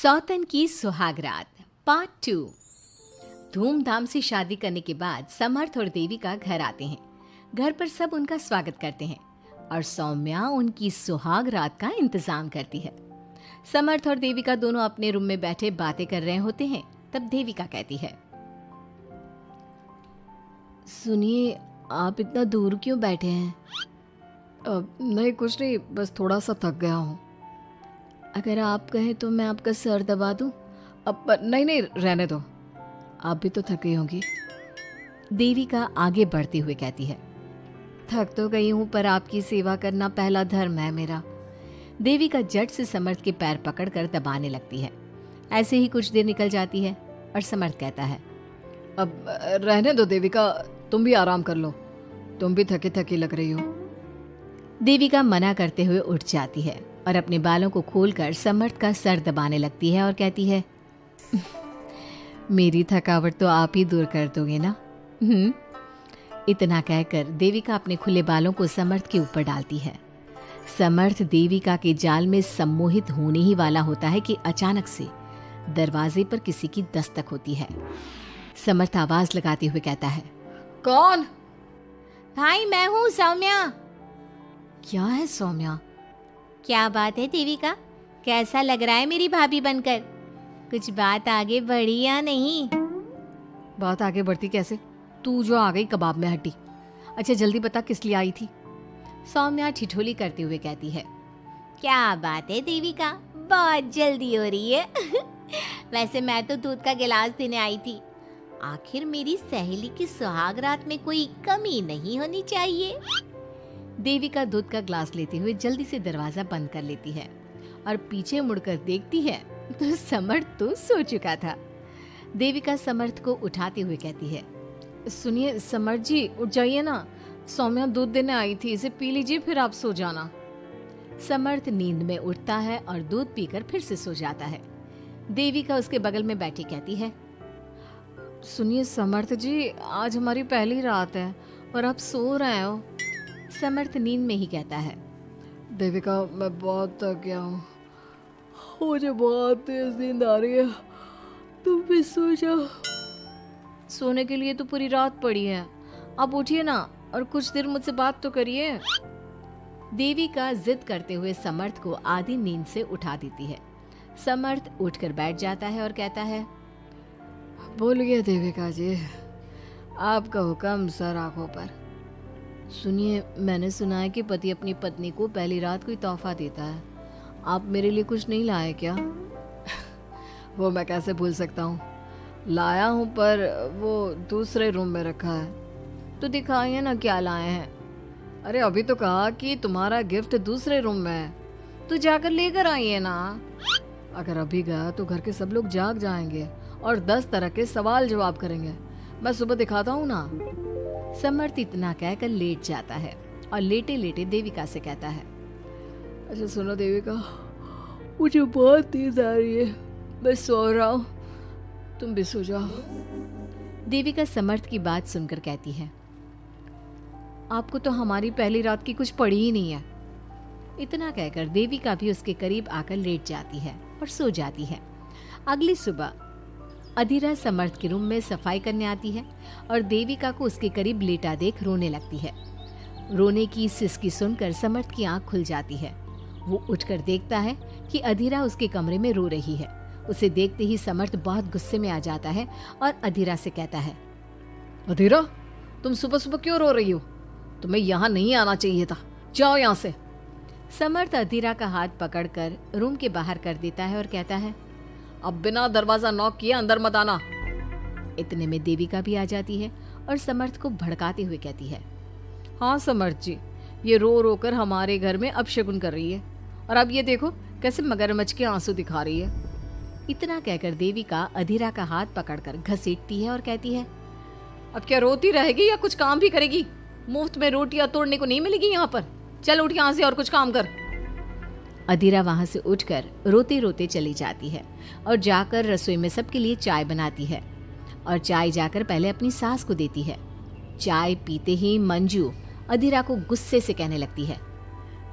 सौतन की सुहागरात पार्ट 2। धूमधाम से शादी करने के बाद समर्थ और देविका घर आते हैं। घर पर सब उनका स्वागत करते हैं और सौम्या उनकी सुहागरात का इंतजाम करती है। समर्थ और देविका दोनों अपने रूम में बैठे बातें कर रहे होते हैं। तब देविका कहती है, सुनिए, आप इतना दूर क्यों बैठे हैं? नहीं, कुछ नहीं, बस थोड़ा सा थक गया हूँ। अगर आप कहें तो मैं आपका सर दबा दूं? अब नहीं, रहने दो, आप भी तो थकी होंगी। देविका आगे बढ़ते हुए कहती है, थक तो गई हूं पर आपकी सेवा करना पहला धर्म है मेरा। देविका झट से समर्थ के पैर पकड़कर दबाने लगती है। ऐसे ही कुछ देर निकल जाती है और समर्थ कहता है, अब रहने दो देविका, तुम भी आराम कर लो, तुम भी थकी थकी लग रही हो। देविका मना करते हुए उठ जाती है और अपने बालों को खोलकर समर्थ का सर दबाने लगती है और कहती है, मेरी थकावट तो आप ही दूर कर दोगे ना? इतना कहकर देविका अपने खुले बालों को समर्थ के ऊपर डालती है। समर्थ देविका के जाल में सम्मोहित होने ही वाला होता है कि अचानक से दरवाजे पर किसी की दस्तक होती है। समर्थ आवाज लगाते हुए कहता है, कौन? भाई, मैं हूँ सौम्या। क्या है सौम्या? क्या बात है देविका, कैसा लग रहा है मेरी भाभी बनकर? कुछ बात आगे बढ़ी या नहीं? बात आगे बढ़ती कैसे? तू जो आ गई कबाब में हड्डी। अच्छा जल्दी बता, किस लिए आई थी? सौम्या ठिठोली करते हुए कहती है, क्या बात है देविका, बहुत जल्दी हो रही है। वैसे मैं तो दूध का गिलास देने आई थी। आखिर मेरी सहेली की सुहागरात में कोई कमी नहीं होनी चाहिए। देविका दूध का ग्लास लेते हुए जल्दी से दरवाजा बंद कर लेती है और पीछे मुड़कर देखती है तो समर्थ तो सो चुका था। देविका समर्थ को उठाते हुए कहती है, सुनिए समर्थ जी, उठ जाइए ना, सौम्या दूध देने आई थी, इसे पी लीजिए फिर आप सो जाना। समर्थ नींद में उठता है और दूध पीकर फिर से सो जाता है। देविका उसके बगल में बैठी कहती है, सुनिए समर्थ जी, आज हमारी पहली रात है और आप सो रहे हो। समर्थ नींद में ही कहता है, देविका मैं बहुत थक गया हूँ, मुझे बहुत तेज नींद आ रही है, तुम भी सो जाओ। सोने के लिए तो पूरी रात पड़ी है, आप उठिए ना और कुछ देर मुझसे बात तो करिए। देविका जिद करते हुए समर्थ को आधी नींद से उठा देती है। समर्थ उठकर बैठ जाता है और कहता है, बोलिए देविका जी, आपका हुक्म सर आंखों पर। सुनिए, मैंने सुना है कि पति अपनी पत्नी को पहली रात कोई तोहफा देता है, आप मेरे लिए कुछ नहीं लाए क्या? वो मैं कैसे भूल सकता हूँ, लाया हूँ पर वो दूसरे रूम में रखा है। तो दिखाइए ना क्या लाए हैं। अरे अभी तो कहा कि तुम्हारा गिफ्ट दूसरे रूम में है, तो जाकर लेकर आइए ना। अगर अभी गया तो घर के सब लोग जाग जाएंगे और 10 तरह के सवाल जवाब करेंगे, मैं सुबह दिखाता हूँ ना। समर्थ इतना कहकर लेट जाता है और लेटे लेटे देविका से कहता है, अच्छा सुनो देविका, मुझे बहुत नींद आ रही है, मैं सो रहा हूँ, तुम भी सो जाओ। देविका समर्थ की बात सुनकर कहती है, आपको तो हमारी पहली रात की कुछ पड़ी ही नहीं है। इतना कहकर देविका भी उसके करीब आकर लेट जाती है और सो जाती है। अगली सुबह अधीरा समर्थ के रूम में सफाई करने आती है और देविका को उसके करीब लेटा देख रोने लगती है। रोने की सिसकी सुनकर समर्थ की आंख खुल जाती है। वो उठकर देखता है कि अधीरा उसके कमरे में रो रही है। उसे देखते ही समर्थ बहुत गुस्से में आ जाता है और अधीरा से कहता है, अधीरा, तुम सुबह सुबह क्यों रो रही हो? तुम्हें यहाँ नहीं आना चाहिए था, जाओ यहाँ से। समर्थ अधीरा का हाथ पकड़कर रूम के बाहर कर देता है और कहता है, अब बिना दरवाजा नॉक किए अंदर मत आना। इतने में देविका भी आ जाती है और समर्थ को भड़काते हुए कहती है, हाँ समर्थ जी, ये रो रो कर हमारे घर में अपशगुन कर रही है और अब ये देखो कैसे मगरमच्छ के आंसू दिखा रही है। इतना कहकर देविका अधीरा का हाथ पकड़कर घसीटती है और कहती है, अब क्या रोती रहेगी या कुछ काम भी करेगी? मुफ्त में रोटियां तोड़ने को नहीं मिलेगी यहाँ पर, चल उठ यहाँ से और कुछ काम कर। अधीरा वहां से उठकर रोते रोते चली जाती है और जाकर रसोई में सबके लिए चाय बनाती है और चाय जाकर पहले अपनी सास को देती है। चाय पीते ही मंजू अधीरा को गुस्से से कहने लगती है,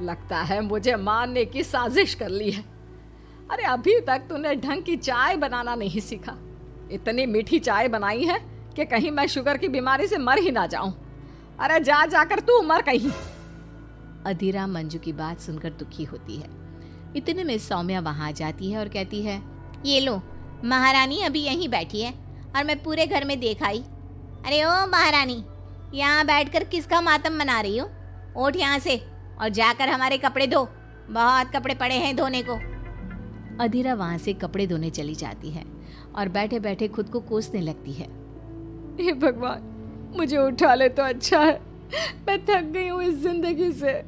लगता है मुझे मारने की साजिश कर ली है। अरे अभी तक तूने ढंग की चाय बनाना नहीं सीखा। इतनी मीठी चाय बनाई है कि कहीं मैं शुगर की बीमारी से मर ही ना जाऊं। अरे जा जाकर तू मर कहीं। अधीरा मंजू की बात सुनकर दुखी होती है। इतने में सौम्या वहां आ जाती है और कहती है, ये लो, महारानी अभी यहीं बैठी है और मैं पूरे घर में देख आई। अरे ओ महारानी, यहाँ बैठकर किसका मातम मना रही हो? उठ यहाँ से और जाकर हमारे कपड़े धो, बहुत कपड़े पड़े हैं धोने को। अधीरा वहां से कपड़े धोने चली जाती है और बैठे बैठे खुद को कोसने लगती है। हे भगवान, मुझे उठा ले तो अच्छा है, मैं थक गई हूँ इस जिंदगी से।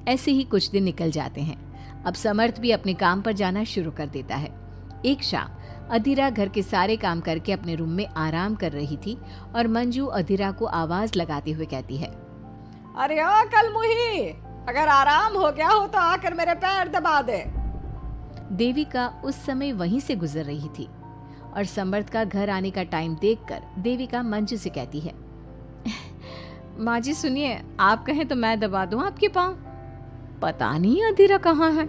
ऐसे ही कुछ दिन निकल जाते हैं। अब समर्थ भी अपने काम पर जाना शुरू कर देता है। एक शाम अधीरा घर के सारे काम करके अपने रूम में आराम कर रही थी और मंजू अधीरा को आवाज लगाते हुए कहती है, अरे ओ कलमुही, अगर आराम हो गया हो तो आकर मेरे पैर दबा दे। देविका उस समय वहीं से गुजर रही थी और समर्थ का घर आने का टाइम देखकर देविका मंजू से कहती है, माँ जी सुनिए, आप कहें तो मैं दबा दूं आपके पाँव। पता नहीं अधीरा कहाँ है।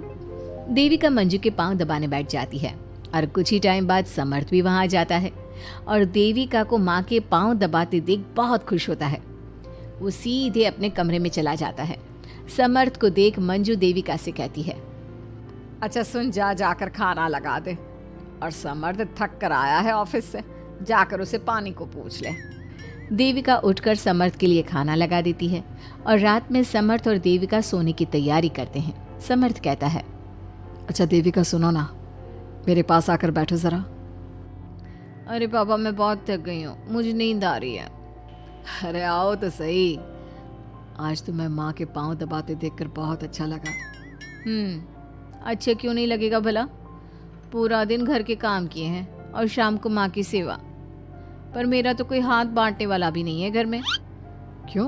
देविका मंजू के पांव दबाने बैठ जाती है और कुछ ही टाइम बाद समर्थ भी वहां आ जाता है और देविका को माँ के पांव दबाते देख बहुत खुश होता है। वो सीधे अपने कमरे में चला जाता है। समर्थ को देख मंजू देविका से कहती है, अच्छा सुन, जा जाकर खाना लगा दे, और समर्थ थक कर आया है ऑफिस से, जाकर उसे पानी को पूछ ले। देविका उठकर समर्थ के लिए खाना लगा देती है और रात में समर्थ और देविका सोने की तैयारी करते हैं। समर्थ कहता है, अच्छा देविका सुनो ना, मेरे पास आकर बैठो जरा। अरे पापा, मैं बहुत थक गई हूँ, मुझे नींद आ रही है। अरे आओ तो सही, आज तो मैं माँ के पाँव दबाते देखकर बहुत अच्छा लगा। अच्छा क्यों नहीं लगेगा भला? पूरा दिन घर के काम किए हैं और शाम को माँ की सेवा, पर मेरा तो कोई हाथ बांटने वाला भी नहीं है घर में। क्यों?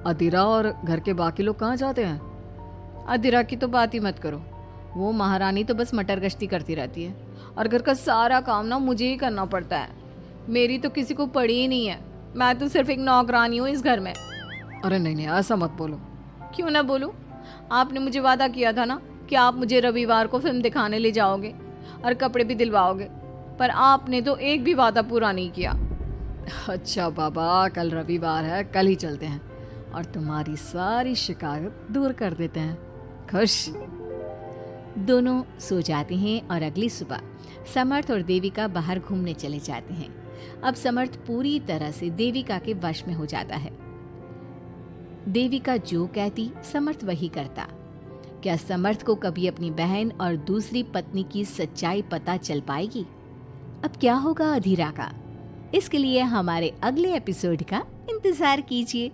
अधीरा और घर के बाकी लोग कहाँ जाते हैं? अधीरा की तो बात ही मत करो, वो महारानी तो बस मटर गश्ती करती रहती है और घर का सारा काम ना मुझे ही करना पड़ता है। मेरी तो किसी को पड़ी ही नहीं है, मैं तो सिर्फ एक नौकरानी हूँ इस घर में। अरे नहीं नहीं, ऐसा मत बोलो। क्यों ना बोलूँ? आपने मुझे वादा किया था ना कि आप मुझे रविवार को फिल्म दिखाने ले जाओगे और कपड़े भी दिलवाओगे, पर आपने तो एक भी वादा पूरा नहीं किया। अच्छा बाबा, कल रविवार है, कल ही चलते हैं और तुम्हारी सारी शिकायत दूर कर देते हैं। खुश? दोनों सो जाते हैं और अगली सुबह समर्थ और देविका बाहर घूमने चले जाते हैं। अब समर्थ पूरी तरह से देविका के वश में हो जाता है। देविका जो कहती समर्थ वही करता। क्या समर्थ को कभी अपनी बहन और दूसरी पत्नी की सच्चाई पता चल पाएगी? अब क्या होगा अधीरा का? इसके लिए हमारे अगले एपिसोड का इंतजार कीजिए।